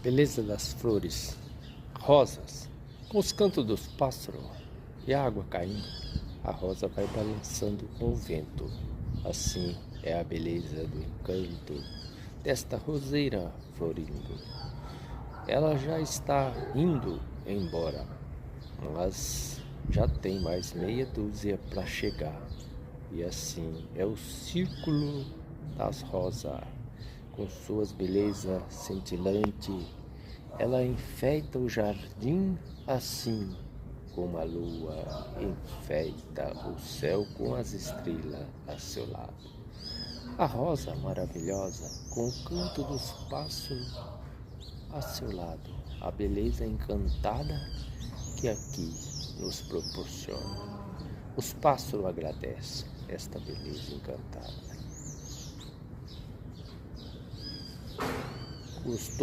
beleza das flores, rosas, com os cantos dos pássaros e a água caindo, a rosa vai balançando com o vento. Assim é a beleza do encanto desta roseira florindo. Ela já está indo embora, mas já tem mais meia dúzia para chegar. E assim é o círculo das rosas, com suas belezas cintilantes. Ela enfeita o jardim assim como a lua enfeita o céu com as estrelas a seu lado. A rosa maravilhosa com o canto dos pássaros a seu lado, a beleza encantada que aqui nos proporciona. Os pássaros agradecem esta beleza encantada. Gostou?